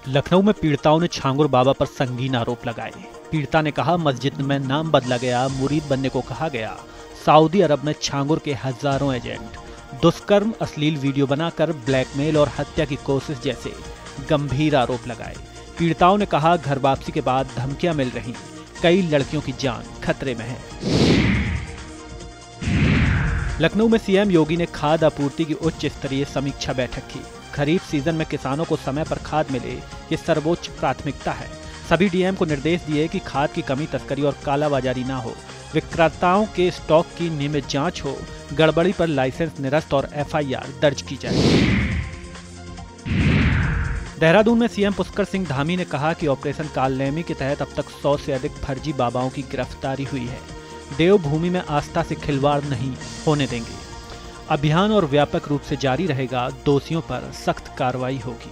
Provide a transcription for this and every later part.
लखनऊ में पीड़िताओं ने छांगुर बाबा पर संगीन आरोप लगाए। पीड़िता ने कहा, मस्जिद में नाम बदला गया, मुरीद बनने को कहा गया। सऊदी अरब में छांगुर के हजारों एजेंट, दुष्कर्म, अश्लील वीडियो बनाकर ब्लैकमेल और हत्या की कोशिश जैसे गंभीर आरोप लगाए। पीड़िताओं ने कहा, घर वापसी के बाद धमकियां मिल रही, कई लड़कियों की जान खतरे में है। लखनऊ में सीएम योगी ने खाद आपूर्ति की उच्च स्तरीय समीक्षा बैठक की। खरीफ सीजन में किसानों को समय पर खाद मिले, ये सर्वोच्च प्राथमिकता है। सभी डीएम को निर्देश दिए कि खाद की कमी, तस्करी और कालाबाजारी ना हो। विक्रेताओं के स्टॉक की नियमित जांच हो। गड़बड़ी पर लाइसेंस निरस्त और एफआईआर दर्ज की जाए। देहरादून में सीएम पुष्कर सिंह धामी ने कहा कि ऑपरेशन कालनेमी के तहत अब तक 100 से अधिक फर्जी बाबाओं की गिरफ्तारी हुई है। देवभूमि में आस्था से खिलवाड़ नहीं होने देंगे। अभियान और व्यापक रूप से जारी रहेगा, दोषियों पर सख्त कार्रवाई होगी।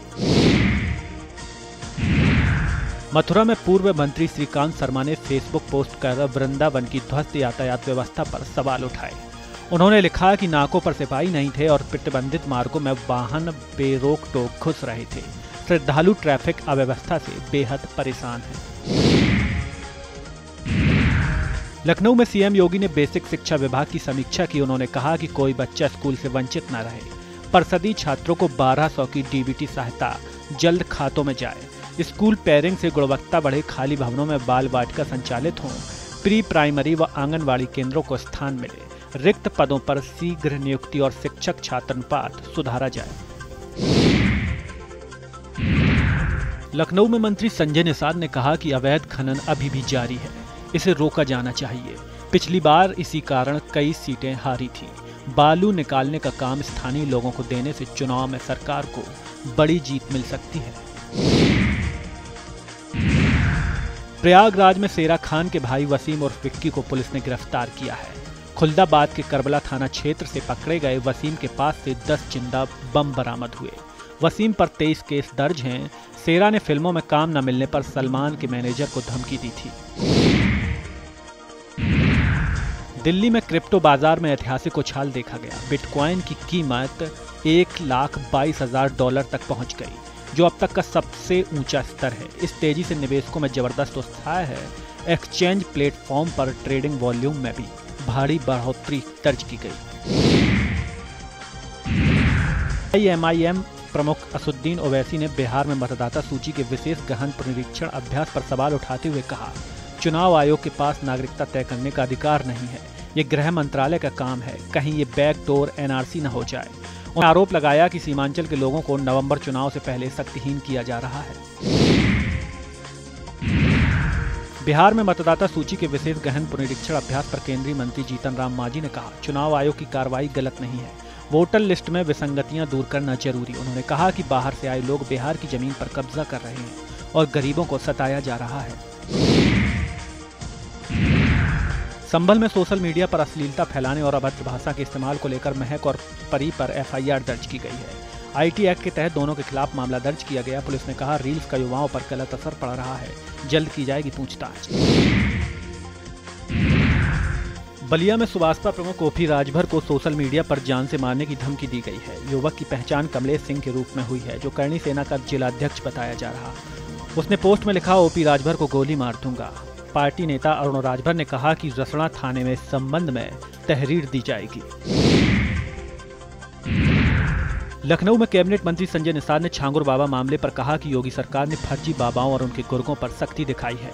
मथुरा में पूर्व मंत्री श्रीकांत शर्मा ने फेसबुक पोस्ट कर वृंदावन की ध्वस्त यातायात व्यवस्था पर सवाल उठाए। उन्होंने लिखा कि नाकों पर सिपाही नहीं थे और प्रतिबंधित मार्गों में वाहन बेरोक टोक घुस रहे थे। श्रद्धालु ट्रैफिक अव्यवस्था से बेहद परेशान हैं। लखनऊ में सीएम योगी ने बेसिक शिक्षा विभाग की समीक्षा की। उन्होंने कहा कि कोई बच्चा स्कूल से वंचित न रहे। परिषदीय छात्रों को 1200 की डीबीटी सहायता जल्द खातों में जाए। स्कूल पेयरिंग से गुणवत्ता बढ़े। खाली भवनों में बाल वाटिका संचालित हों। प्री प्राइमरी व आंगनवाड़ी केंद्रों को स्थान मिले। रिक्त पदों पर शीघ्र नियुक्ति और शिक्षक छात्र अनुपात सुधारा जाए। लखनऊ में मंत्री संजय निषाद ने कहा कि अवैध खनन अभी भी जारी है, इसे रोका जाना चाहिए। पिछली बार इसी कारण कई सीटें हारी थी। बालू निकालने का काम स्थानीय लोगों को देने से चुनाव में सरकार को बड़ी जीत मिल सकती है। प्रयागराज में शेरा खान के भाई वसीम और विक्की को पुलिस ने गिरफ्तार किया है। खुलदाबाद के करबला थाना क्षेत्र से पकड़े गए वसीम के पास से 10 जिंदा बम बरामद हुए। वसीम पर 23 केस दर्ज हैं। शेरा ने फिल्मों में काम न मिलने पर सलमान के मैनेजर को धमकी दी थी। दिल्ली में क्रिप्टो बाजार में ऐतिहासिक उछाल देखा गया। बिटकॉइन की कीमत $1,22,000 तक पहुंच गई, जो अब तक का सबसे ऊंचा स्तर है। इस तेजी से निवेशकों में जबरदस्त उत्साह है। एक्सचेंज प्लेटफॉर्म पर ट्रेडिंग वॉल्यूम में भी भारी बढ़ोतरी दर्ज की गई। IMIM प्रमुख असुद्दीन ओवैसी ने बिहार में मतदाता सूची के विशेष गहन पुनरीक्षण अभ्यास पर सवाल उठाते हुए कहा, चुनाव आयोग के पास नागरिकता तय करने का अधिकार नहीं है, ये गृह मंत्रालय का काम है। कहीं ये बैकडोर NRC न हो जाए। उन्होंने आरोप लगाया कि सीमांचल के लोगों को नवंबर चुनाव से पहले शक्तिहीन किया जा रहा है। बिहार में मतदाता सूची के विशेष गहन पुनरीक्षण अभ्यास पर केंद्रीय मंत्री जीतन राम मांझी ने कहा, चुनाव आयोग की कार्रवाई गलत नहीं है। वोटर लिस्ट में विसंगतियां दूर करना जरूरी। उन्होंने कहा कि बाहर से आए लोग बिहार की जमीन पर कब्जा कर रहे हैं और गरीबों को सताया जा रहा है। संभल में सोशल मीडिया पर अश्लीलता फैलाने और अभद्र भाषा के इस्तेमाल को लेकर महक और परी पर FIR दर्ज की गई है। IT एक्ट के तहत दोनों के खिलाफ मामला दर्ज किया गया। पुलिस ने कहा, रील्स का युवाओं पर गलत असर पड़ रहा है, जल्द की जाएगी पूछताछ। बलिया में सुभाषपा प्रमुख OP राजभर को सोशल मीडिया पर जान से मारने की धमकी दी गई है। युवक की पहचान कमलेश सिंह के रूप में हुई है, जो करणी सेना का जिलाध्यक्ष बताया जा रहा। उसने पोस्ट में लिखा, OP राजभर को गोली मार दूंगा। पार्टी नेता अरुण राजभर ने कहा कि रसड़ा थाने में इस संबंध में तहरीर दी जाएगी। लखनऊ में कैबिनेट मंत्री संजय निषाद ने छांगुर बाबा मामले पर कहा कि योगी सरकार ने फर्जी बाबाओं और उनके गुर्गों पर सख्ती दिखाई है।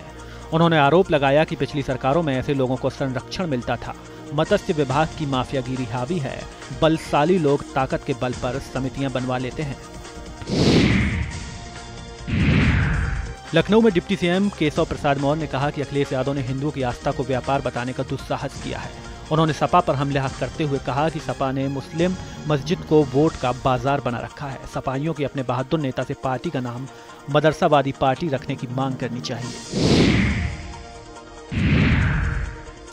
उन्होंने आरोप लगाया कि पिछली सरकारों में ऐसे लोगों को संरक्षण मिलता था। मत्स्य विभाग की माफियागिरी हावी है। बलशाली लोग ताकत के बल पर समितियां बनवा लेते हैं। लखनऊ में डिप्टी सीएम केशव प्रसाद मौर्य ने कहा कि अखिलेश यादव ने हिंदुओं की आस्था को व्यापार बताने का दुस्साहस किया है। उन्होंने सपा पर हमला करते हुए कहा कि सपा ने मुस्लिम मस्जिद को वोट का बाजार बना रखा है। सपाइयों के अपने बहादुर नेता से पार्टी का नाम मदरसावादी पार्टी रखने की मांग करनी चाहिए।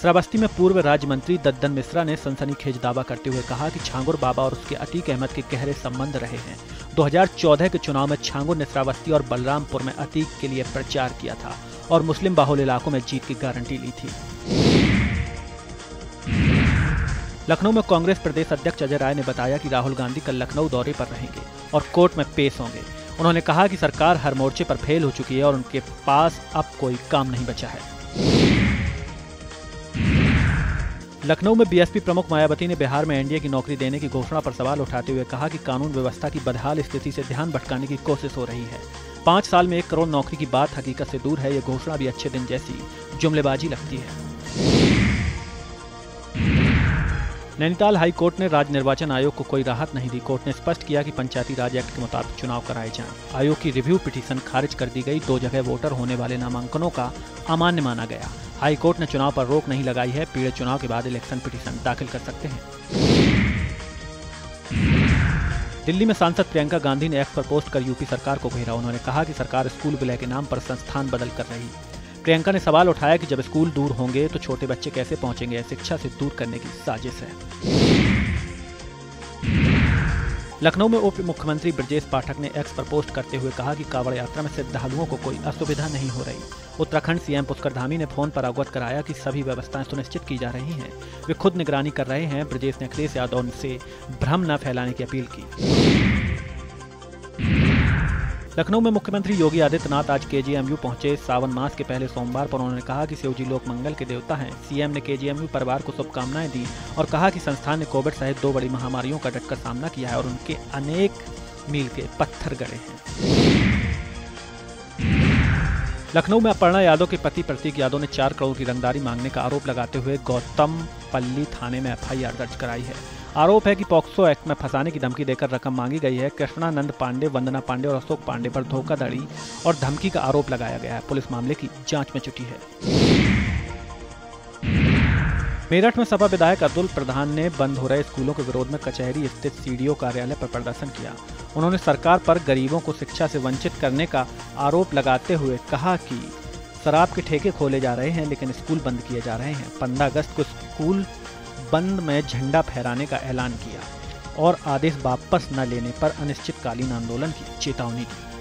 श्रावस्ती में पूर्व राज्य मंत्री दद्दन मिश्रा ने सनसनीखेज दावा करते हुए कहा कि छांगुर बाबा और उसके अतीक अहमद के गहरे संबंध रहे हैं। 2014 के चुनाव में छांगुर ने श्रावस्ती और बलरामपुर में अतीक के लिए प्रचार किया था और मुस्लिम बाहुल इलाकों में जीत की गारंटी ली थी। लखनऊ में कांग्रेस प्रदेश अध्यक्ष अजय राय ने बताया कि राहुल गांधी कल लखनऊ दौरे पर रहेंगे और कोर्ट में पेश होंगे। उन्होंने कहा कि सरकार हर मोर्चे पर फेल हो चुकी है और उनके पास अब कोई काम नहीं बचा है। लखनऊ में बीएसपी प्रमुख मायावती ने बिहार में एनडीए की नौकरी देने की घोषणा पर सवाल उठाते हुए कहा कि कानून व्यवस्था की बदहाल स्थिति से ध्यान भटकाने की कोशिश हो रही है। 5 साल में 1 करोड़ नौकरी की बात हकीकत से दूर है। यह घोषणा भी अच्छे दिन जैसी जुमलेबाजी लगती है। नैनीताल हाई कोर्ट ने राज्य निर्वाचन आयोग को कोई राहत नहीं दी। कोर्ट ने स्पष्ट किया कि पंचायती राज एक्ट के मुताबिक चुनाव कराए जाएं। आयोग की रिव्यू पिटीशन खारिज कर दी गई। 2 जगह वोटर होने वाले नामांकनों का अमान्य माना गया। हाई कोर्ट ने चुनाव पर रोक नहीं लगाई है। पीड़ित चुनाव के बाद इलेक्शन पिटीशन दाखिल कर सकते हैं। दिल्ली में सांसद प्रियंका गांधी ने एक्स पर पोस्ट कर यूपी सरकार को घेरा। उन्होंने कहा कि सरकार स्कूल विलय के नाम पर संस्थान बदल कर रही। प्रियंका ने सवाल उठाया कि जब स्कूल दूर होंगे तो छोटे बच्चे कैसे पहुंचेंगे। शिक्षा से दूर करने की साजिश है। लखनऊ में उप मुख्यमंत्री ब्रजेश पाठक ने एक्स पर पोस्ट करते हुए कहा कि कांवड़ यात्रा में श्रद्धालुओं को कोई असुविधा नहीं हो रही। उत्तराखंड सीएम पुष्कर धामी ने फोन पर अवगत कराया कि सभी व्यवस्थाएं सुनिश्चित की जा रही हैं। वे खुद निगरानी कर रहे हैं। ब्रजेश ने अखिलेश यादव से भ्रम न फैलाने की अपील की। लखनऊ में मुख्यमंत्री योगी आदित्यनाथ आज केजीएमयू पहुंचे। सावन मास के पहले सोमवार पर उन्होंने कहा कि शिवजी लोक मंगल के देवता हैं। सीएम ने केजीएमयू परिवार को शुभकामनाएं दी और कहा कि संस्थान ने कोविड सहित 2 बड़ी महामारियों का डटकर सामना किया है और उनके अनेक मील के पत्थर गड़े हैं। लखनऊ में अपर्णा यादव के पति प्रतीक यादव ने 4 करोड़ की रंगदारी मांगने का आरोप लगाते हुए गौतम पल्ली थाने में एफआईआर दर्ज कराई है। आरोप है कि पॉक्सो एक्ट में फंसाने की धमकी देकर रकम मांगी गई है। कृष्णानंद पांडे, वंदना पांडे और अशोक पांडे पर धोखाधड़ी और धमकी का आरोप लगाया गया है। पुलिस मामले की जांच में जुटी है। मेरठ में सपा विधायक अब्दुल प्रधान ने बंद हो रहे स्कूलों के विरोध में कचहरी स्थित सीडीओ कार्यालय पर प्रदर्शन किया। उन्होंने सरकार पर गरीबों को शिक्षा से वंचित करने का आरोप लगाते हुए कहा कि शराब के ठेके खोले जा रहे हैं लेकिन स्कूल बंद किए जा रहे हैं। 15 अगस्त को स्कूल बंद में झंडा फहराने का ऐलान किया और आदेश वापस न लेने पर अनिश्चितकालीन आंदोलन की चेतावनी दी।